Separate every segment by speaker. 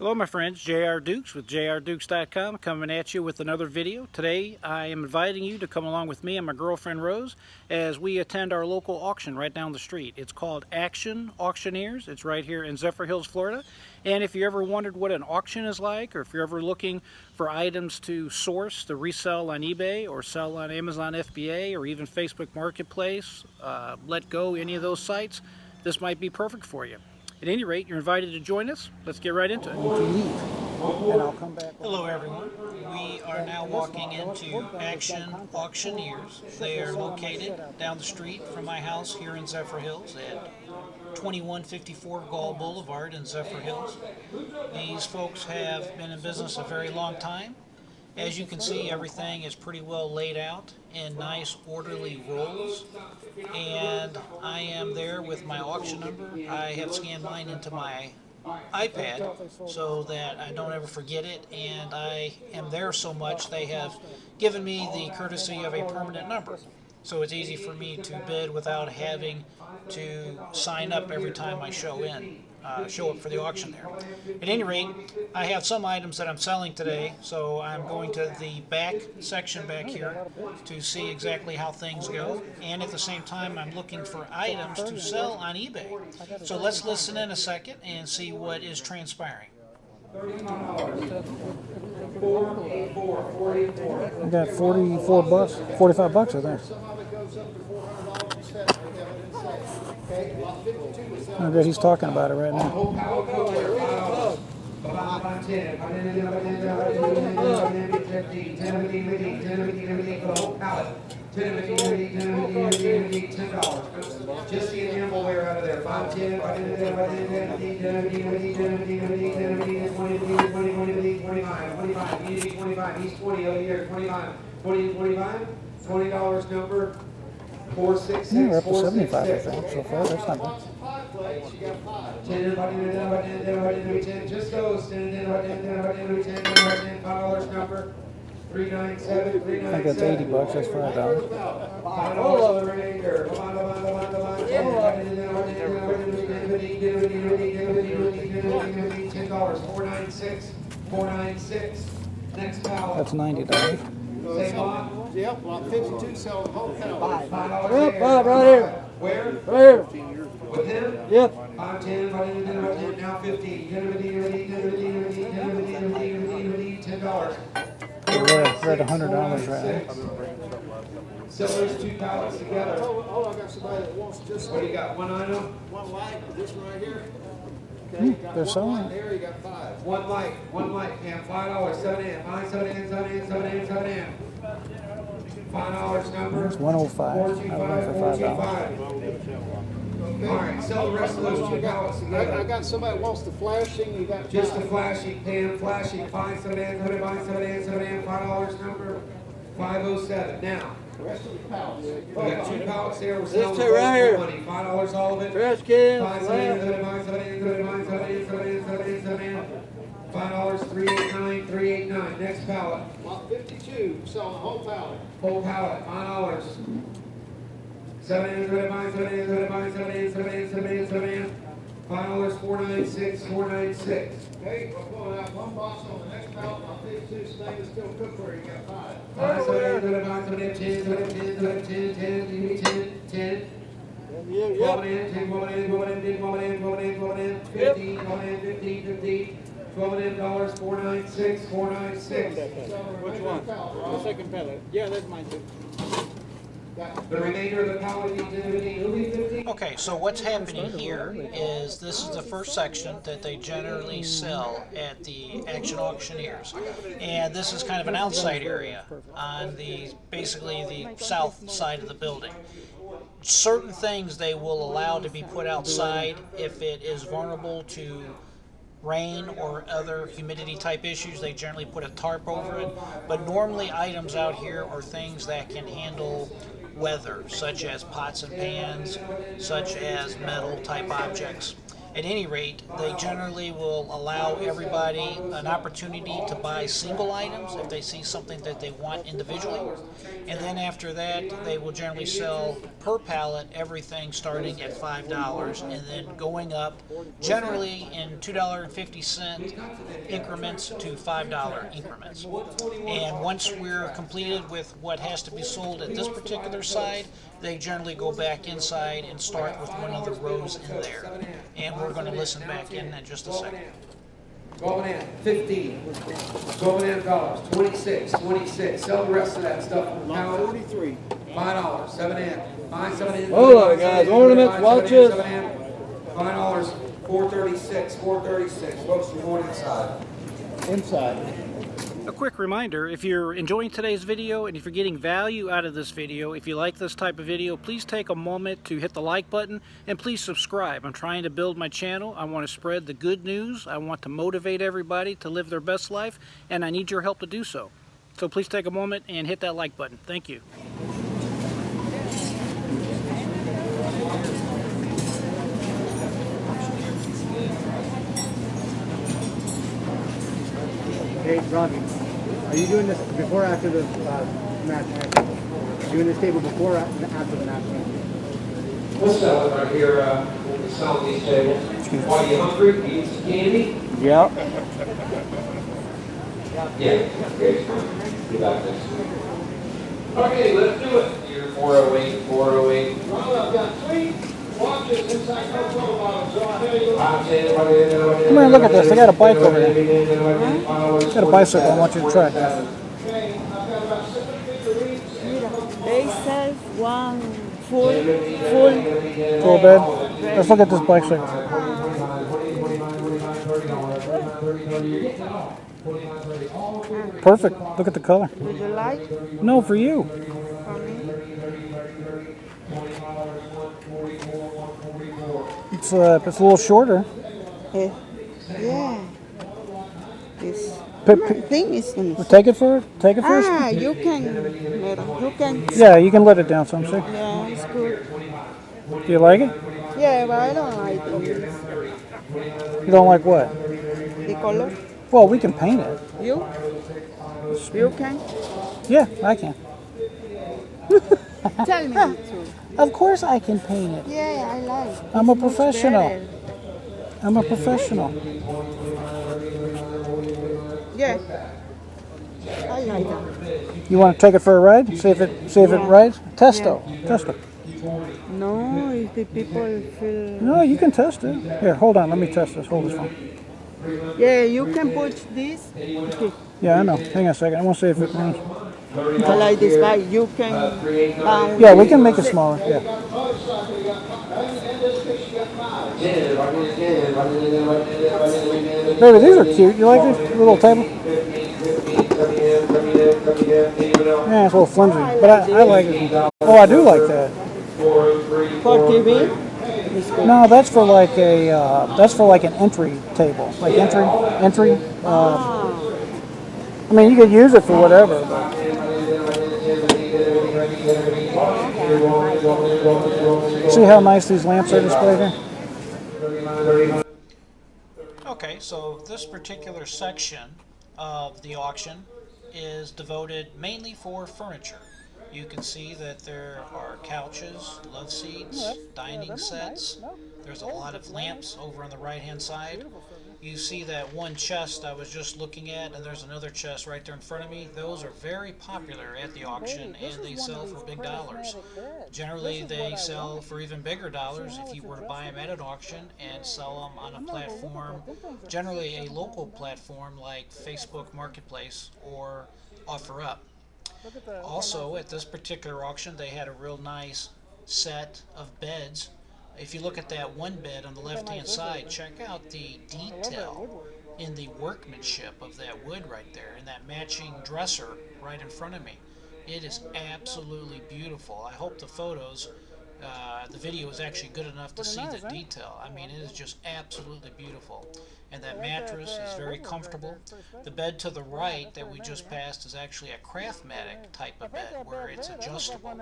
Speaker 1: Hello my friends, JR Dukes with JRDukes.com coming at you with another video. Today I am inviting you to come along with me and my girlfriend Rose as we attend our local auction right down the street. It's called Action Auctioneers. It's right here in Zephyrhills, Florida. And if you ever wondered what an auction is like, or if you're ever looking for items to source to resell on eBay or sell on Amazon FBA or even Facebook Marketplace, Let Go, any of those sites, this might be perfect for you. At any rate, you're invited to join us. Let's get right into it. And I'll come back. Hello, everyone. We are now walking into Action Auctioneers. They are located down the street from my house here in Zephyrhills at 2154 Gall Boulevard in Zephyrhills. These folks have been in business a very long time. As you can see, everything is pretty well laid out in nice orderly rolls, and I am there with my auction number. I have scanned mine into my iPad so that I don't ever forget it, and I am there so much they have given me the courtesy of a permanent number. So it's easy for me to bid without having to sign up every time I show up for the auction there. At any rate, I have some items that I'm selling today, so I'm going to the back section back here to see exactly how things go, and at the same time I'm looking for items to sell on eBay. So let's listen in a second and see what is transpiring.
Speaker 2: I got 44 bucks, 45 bucks I think. I bet he's talking about it right now.
Speaker 3: Just the animal wear out of there. 5, 10, 25. He's 20 over here. 25. 25. $20 number. 466.
Speaker 2: We're up to 75, I think, so far. That's not bad.
Speaker 3: 10, just those. 10, $5 number. 397.
Speaker 2: I think that's 80 bucks. That's $5.
Speaker 3: $5 the remainder. $10. 496. Next pallet.
Speaker 2: That's $90.
Speaker 3: Same lot.
Speaker 4: Yep, lot 52 sells the whole pallet.
Speaker 3: $5
Speaker 2: Bob, right here.
Speaker 3: Where?
Speaker 2: Right here.
Speaker 3: With him?
Speaker 2: Yep.
Speaker 3: 5, 10, now 50. $10.
Speaker 2: We're at $100 right now.
Speaker 3: Sell those two pallets together.
Speaker 4: Oh, I got somebody that wants just
Speaker 3: What do you got? One item?
Speaker 4: one light, this one right here. Okay, you got
Speaker 2: They're
Speaker 4: one
Speaker 2: selling
Speaker 4: light
Speaker 2: it.
Speaker 4: there, you got 5.
Speaker 3: One light. Yeah, $5. 7 in. 7 in. $5 number.
Speaker 2: It's 105. I don't know for $5.
Speaker 3: All right, sell the rest of those two pallets
Speaker 4: I
Speaker 3: together.
Speaker 4: got somebody that wants the flashing, you got
Speaker 3: Just
Speaker 4: 5.
Speaker 3: the flashing. 5, 7 in. $5 number. 507. Now.
Speaker 4: The rest of the pallets.
Speaker 3: We got two pallets there. We're selling
Speaker 2: two right here.
Speaker 3: money. $5 all of it.
Speaker 2: Trash cans,
Speaker 3: $5, 7 in. $5, 389. Next pallet.
Speaker 4: Lot 52, selling the whole pallet.
Speaker 3: Whole pallet. $5. 7 in. $5, 496.
Speaker 4: Okay, we're pulling out one box on the next pallet, lot 52, stainless steel cookware, you got 5.
Speaker 3: 5, 7 in. 10. 12 in. 15. $12 496.
Speaker 4: Which one? The second pallet. Yeah, that's mine too.
Speaker 3: The remainder of the pallet will be 15.
Speaker 1: Okay, so what's happening here is this is the first section that they generally sell at the Action Auctioneers. And this is kind of an outside area on basically the south side of the building. Certain things they will allow to be put outside if it is vulnerable to rain or other humidity type issues. They generally put a tarp over it, but normally items out here are things that can handle weather, such as pots and pans, such as metal type objects. At any rate, they generally will allow everybody an opportunity to buy single items if they see something that they want individually. And then after that, they will generally sell per pallet everything starting at $5 and then going up generally in $2.50 increments to $5 increments. And once we're completed with what has to be sold at this particular side, they generally go back inside and start with one of the rows in there. And we're going to listen back in just a second.
Speaker 3: 12 banana, 15. 12 banana dollars, 26, 26. Sell the rest of that stuff on the counter.
Speaker 4: 43.
Speaker 3: $5, 7 and. 5, 7 and.
Speaker 2: Hold on, guys. Ornaments, watches.
Speaker 3: $5, 436, 436. Folks, we're going inside.
Speaker 2: Inside.
Speaker 1: A quick reminder, if you're enjoying today's video and if you're getting value out of this video, if you like this type of video, please take a moment to hit the like button and please subscribe. I'm trying to build my channel. I want to spread the good news. I want to motivate everybody to live their best life, and I need your help to do so. So please take a moment and hit that like button. Thank you.
Speaker 5: Hey, Robbie, are you doing this before or after the match? Are you doing this table before or after the match?
Speaker 3: We'll sell it right here. We'll be selling these tables. Why, are you hungry? You eat some candy?
Speaker 2: Yeah.
Speaker 3: Yeah. Okay. Be back next week. Okay, let's do it. Year 408, 408.
Speaker 4: Well, I've got 3 watches inside Coca-Cola bottles, so I'll tell you what.
Speaker 3: Come
Speaker 2: Come here, look at this. They got a bike over there. Got a bicycle I want you to try.
Speaker 4: Okay, I've got about 7 figurines.
Speaker 6: They sell one full
Speaker 2: Full bed. Let's look at this bicycle. Perfect. Look at the color.
Speaker 6: Do you like
Speaker 2: No, for you.
Speaker 6: for me?
Speaker 2: It's a little shorter.
Speaker 6: Yeah. This
Speaker 2: P-
Speaker 6: thing is nice.
Speaker 2: Take it first. Take it first.
Speaker 6: Ah, you can.
Speaker 2: Yeah, you can let it down some, see?
Speaker 6: Yeah, it's good.
Speaker 2: Do you like it?
Speaker 6: Yeah, but I don't like it.
Speaker 2: You don't like what?
Speaker 6: The color.
Speaker 2: Well, we can paint it.
Speaker 6: You? You can?
Speaker 2: Yeah, I can.
Speaker 6: Tell me the truth.
Speaker 2: Of course I can paint it.
Speaker 6: Yeah, I like.
Speaker 2: I'm a
Speaker 6: It's much
Speaker 2: professional.
Speaker 6: better.
Speaker 2: I'm a professional.
Speaker 6: Yeah. I like that.
Speaker 2: You want to take it for a ride? See if it rides? Testo. Testo.
Speaker 6: No, if the people feel.
Speaker 2: No, you can test it. Here, hold on. Let me test this. Hold this phone.
Speaker 6: Yeah, you can put this.
Speaker 2: Yeah, I know. Hang on a second. I want to see if it runs.
Speaker 6: I like this bag. You can.
Speaker 2: Yeah, we can make it smaller. Yeah. Baby, these are cute. You like this little table? Yeah, it's a little flimsy, but I like it. Oh, I do like that.
Speaker 6: For TV?
Speaker 2: No, that's for like an entry table, like entry. I mean, you could use it for whatever. But. See how nice these lamps are displayed here?
Speaker 1: Okay, so this particular section of the auction is devoted mainly for furniture. You can see that there are couches, love seats, dining sets. There's a lot of lamps over on the right hand side. You see that one chest I was just looking at, and there's another chest right there in front of me. Those are very popular at the auction, and they sell for big dollars. Generally, they sell for even bigger dollars if you were to buy them at an auction and sell them on a platform, generally a local platform like Facebook Marketplace or OfferUp. Also, at this particular auction, they had a real nice set of beds. If you look at that one bed on the left-hand side, check out the detail in the workmanship of that wood right there, and that matching dresser right in front of me. It is absolutely beautiful. I hope the photos, the video is actually good enough to see the detail. I mean, it is just absolutely beautiful. and that mattress is very comfortable. The bed to the right that we just passed is actually a Craftmatic type of bed where it's adjustable.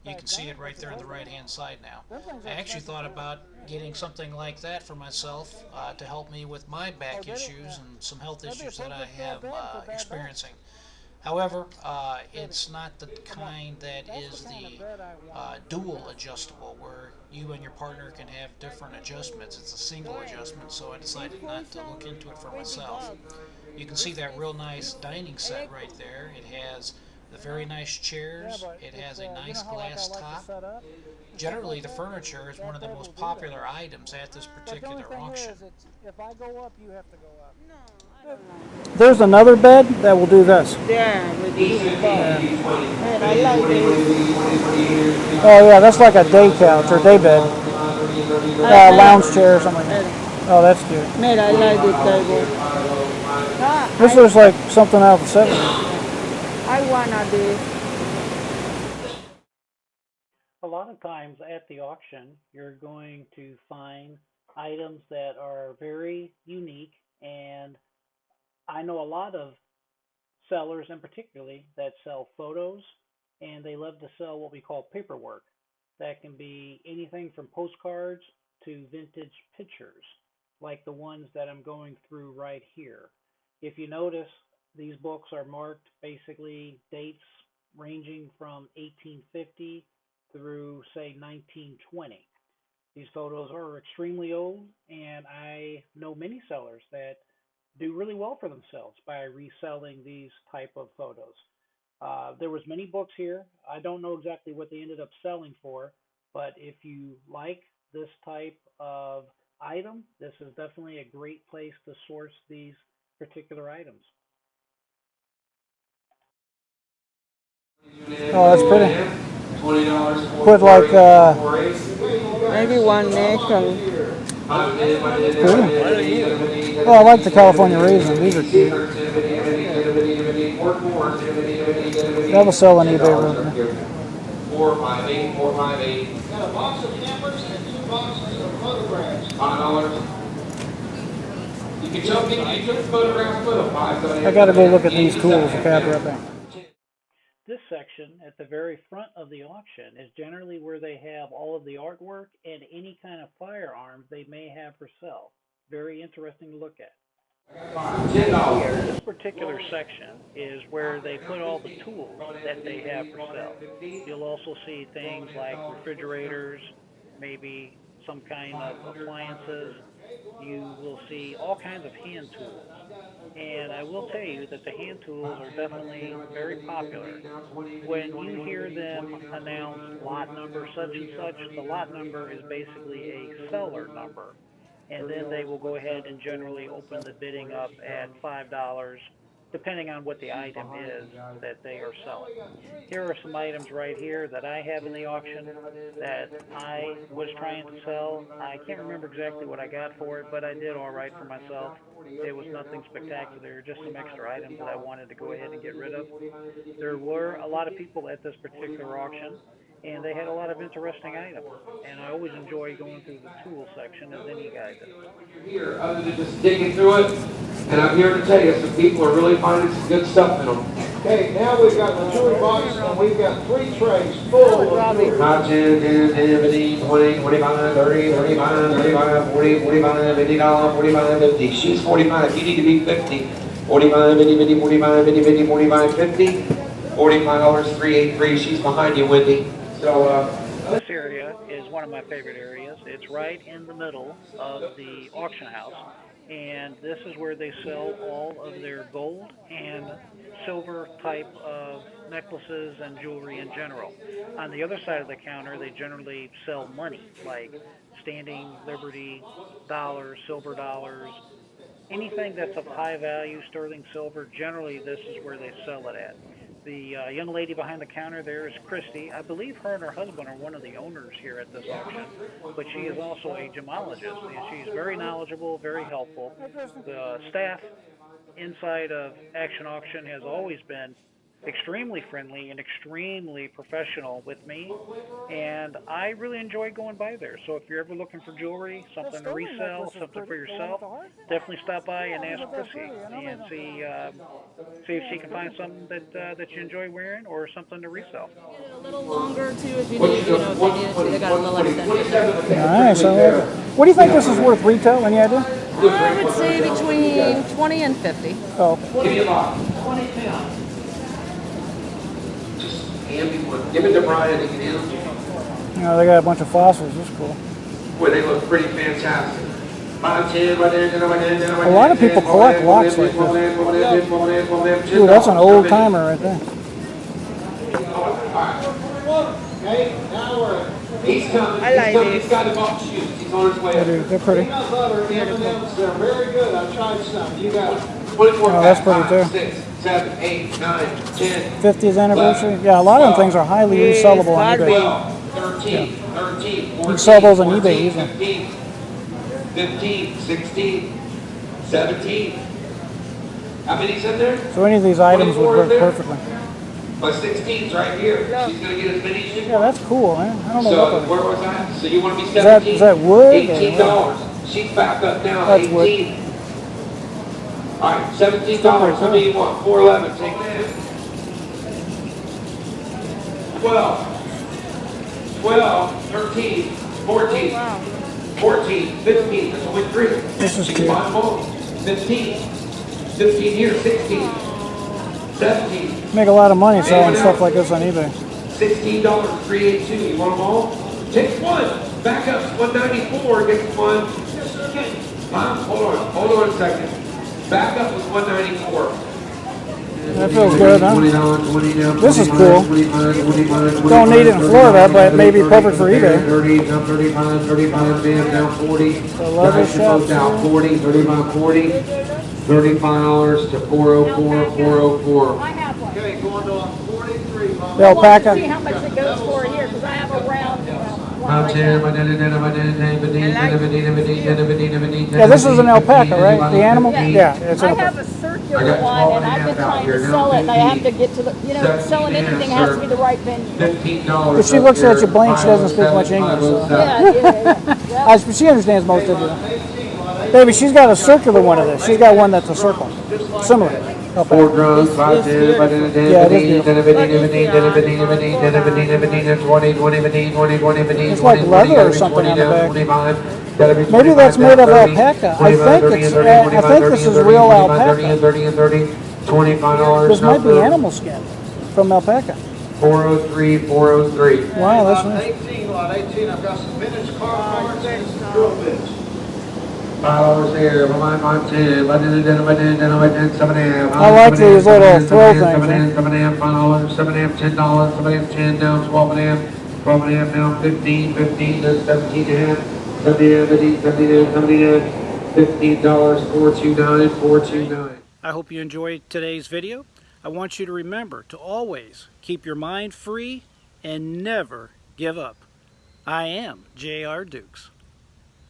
Speaker 1: You can see it right there on the right hand side now. I actually thought about getting something like that for myself to help me with my back issues and some health issues that I have experiencing. However, it's not the kind that is the dual adjustable where you and your partner can have different adjustments. It's a single adjustment, so I decided not to look into it for myself. You can see that real nice dining set right there. It has the very nice chairs. It has a nice glass top. Generally, the furniture is one of the most popular items at this particular auction.
Speaker 2: If I go up, you have to go up. There's another bed that will do this.
Speaker 6: Yeah, with this man, I like this.
Speaker 2: Oh yeah, that's like a day couch or day bed, lounge chair or something. Oh, that's cute.
Speaker 6: Man, I like this table. Ah,
Speaker 2: This looks like something out of the 70s.
Speaker 6: I wanna this.
Speaker 1: A lot of times at the auction, you're going to find items that are very unique, and I know a lot of sellers in particularly that sell photos, and they love to sell what we call paperwork. That can be anything from postcards to vintage pictures, like the ones that I'm going through right here. If you notice, these books are marked basically dates ranging from 1850 through, say, 1920. These photos are extremely old, and I know many sellers that do really well for themselves by reselling these type of photos. There was many books here. I don't know exactly what they ended up selling for, but if you like this type of item, this is definitely a great place to source these particular items.
Speaker 2: Oh, that's pretty. Put like
Speaker 6: Maybe one nickel.
Speaker 2: pretty. Oh, I like the California raisin. These are cute. That will sell on eBay real good.
Speaker 3: 458, 458.
Speaker 4: Got a box of cameras and 2 boxes of photographs.
Speaker 3: $5. You can jump in, you took photographs with them.
Speaker 2: I gotta go look at these tools, the cab wrapping.
Speaker 1: This section at the very front of the auction is generally where they have all of the artwork and any kind of firearms they may have for sale. Very interesting to look at.
Speaker 3: $10.
Speaker 1: This particular section is where they put all the tools that they have for sale. You'll also see things like refrigerators, maybe some kind of appliances. You will see all kinds of hand tools. And I will tell you that the hand tools are definitely very popular. When you hear them announce lot number such and such, the lot number is basically a seller number, and then they will go ahead and generally open the bidding up at $5, depending on what the item is that they are selling. Here are some items right here that I have in the auction that I was trying to sell. I can't remember exactly what I got for it, but I did all right for myself. It was nothing spectacular, just some extra items that I wanted to go ahead and get rid of. There were a lot of people at this particular auction, and they had a lot of interesting items. And I always enjoy going through the tool section, as any guy does.
Speaker 3: Here, other than just digging through it, and I'm here to tell you, some people are really finding some good stuff in them.
Speaker 4: Okay, now we've got the jewelry box and we've got 3 trays full of jewelry.
Speaker 3: 5, 10, 10, 15, 20, 25, 30, 35, 35, 40, 45, $50, 45, 50. She's 45. You need to be 50. 45, 50, 50, 45, 50, 50, 45, 50. $45, 383. She's behind you, Wendy. So,
Speaker 1: This area is one of my favorite areas. It's right in the middle of the auction house, and this is where they sell all of their gold and silver type of necklaces and jewelry in general. On the other side of the counter, they generally sell money, like standing Liberty dollars, silver dollars, anything that's of high value, sterling silver. Generally, this is where they sell it at. The young lady behind the counter there is Christy. I believe her and her husband are one of the owners here at this auction, but she is also a gemologist, and she's very knowledgeable, very helpful. The staff inside of Action Auction has always been extremely friendly and extremely professional with me, and I really enjoy going by there. So if you're ever looking for jewelry, something to
Speaker 2: sterling
Speaker 1: resell,
Speaker 2: necklace is
Speaker 1: something for
Speaker 2: pretty. The one with
Speaker 1: yourself,
Speaker 2: the heart.
Speaker 1: definitely stop by and ask
Speaker 2: Isn't that
Speaker 1: Chrissy
Speaker 2: pretty? I know they
Speaker 1: and
Speaker 2: don't.
Speaker 1: see if she can find something that you enjoy wearing or something to resell.
Speaker 7: A little longer too if you need, you know, if they needed to. They got a little extended.
Speaker 2: Nice. I like it. What do you think this is worth retail? Any idea?
Speaker 7: I would say between 20 and 50.
Speaker 2: Oh,
Speaker 3: Give me a lot. 20 pounds. Just hand me one. Give it to Brian and get him.
Speaker 2: you know, they got a bunch of fossils. That's cool.
Speaker 3: Boy, they look pretty fantastic. 5, 10,
Speaker 2: A lot of people collect locks like this. Ooh, that's an old timer right there.
Speaker 4: Okay, now we're
Speaker 3: He's coming.
Speaker 6: I like
Speaker 3: He's coming.
Speaker 6: these.
Speaker 3: He's got the box shoes. He's on his way.
Speaker 2: They're pretty.
Speaker 4: peanut butter M&Ms. They're very good. I've tried some. You got
Speaker 3: 24
Speaker 2: Oh, that's pretty
Speaker 3: 5,
Speaker 2: too.
Speaker 3: 6, 7, 8, 9, 10,
Speaker 2: 50th anniversary. Yeah, a lot of them things are highly
Speaker 6: Yes,
Speaker 2: resellable on
Speaker 6: Barbie.
Speaker 2: eBay.
Speaker 3: 12, 13, 13, 14,
Speaker 2: can sell those on
Speaker 3: 14,
Speaker 2: eBay easily.
Speaker 3: 15, 15, 16, 17. How many's in there?
Speaker 2: So any of these items would
Speaker 3: 24
Speaker 2: work
Speaker 3: in there?
Speaker 2: perfectly.
Speaker 3: My 16's right here. She's going to get as many as she
Speaker 2: Yeah,
Speaker 3: wants.
Speaker 2: that's cool, man. I don't know
Speaker 3: So
Speaker 2: what
Speaker 3: where was I? So you want to be
Speaker 2: that-
Speaker 3: 17?
Speaker 2: is that wood or
Speaker 3: $18. She's back up now.
Speaker 2: That's wood.
Speaker 3: 18. All right, $17. How many you want? 411. Take that. 12. 12, 13, 14, 14, 15. That's only 3.
Speaker 2: This is
Speaker 3: She
Speaker 2: cute.
Speaker 3: can buy them all. 15. 15 here. 16. 17.
Speaker 2: make a lot of money selling stuff like this on eBay.
Speaker 3: $16, 382. You want them all? Take one. Back up. 194. Get one. Hold on a second. Back up was 194.
Speaker 2: That feels good, huh? This is cool. Don't need it in Florida, but it may be perfect for eBay.
Speaker 3: 30, now 35, 35, man, now 40.
Speaker 2: The leather
Speaker 3: Guys, both
Speaker 2: shops
Speaker 3: out
Speaker 2: here.
Speaker 3: 40, 35, 40. $35 to 404, 404.
Speaker 4: okay, going to 43. Mom.
Speaker 2: The alpaca.
Speaker 8: See how much it goes for here, because I have a round one
Speaker 3: Out
Speaker 8: like
Speaker 3: there,
Speaker 8: that.
Speaker 2: Yeah, this is an alpaca, right? The animal? Yeah, it's
Speaker 8: I
Speaker 2: an
Speaker 8: have
Speaker 2: alpaca.
Speaker 8: a
Speaker 3: I
Speaker 8: circular
Speaker 3: got
Speaker 8: one, and I've
Speaker 3: 12
Speaker 8: been trying
Speaker 3: here
Speaker 8: to
Speaker 3: now,
Speaker 8: sell it, and I have to
Speaker 3: 15.
Speaker 8: get to the, you know, selling anything has to be the right venue.
Speaker 3: $15.
Speaker 2: If she looks at you blank, she doesn't speak much English, so.
Speaker 8: Yeah.
Speaker 2: She understands most of it. Baby, she's got a circular one of this. She's got one that's a circle. Similar.
Speaker 3: Four
Speaker 2: Alpaca.
Speaker 3: drones, 5, 10,
Speaker 2: Yeah, it is
Speaker 3: It's
Speaker 2: like leather or something on the back. Maybe that's made of alpaca. I think this is real alpaca.
Speaker 3: 30 and 30, $25.
Speaker 2: This might be animal skin from alpaca.
Speaker 3: 403, 403.
Speaker 2: Wow, that's
Speaker 4: Lot
Speaker 2: nice.
Speaker 4: 18, lot 18. I've got some vintage car parts and some drill bits.
Speaker 3: $5 there, my 10, by 10, 7.5.
Speaker 2: I like these little throw things, eh?
Speaker 3: $7.5, $5, $7.5, $10, $7.5, 10 down, 12.5, 12.5 down, 15, 15 to 17.5, 17.5, $15, 429, 429.
Speaker 1: I hope you enjoyed today's video. I want you to remember to always keep your mind free and never give up. I am JR Dukes.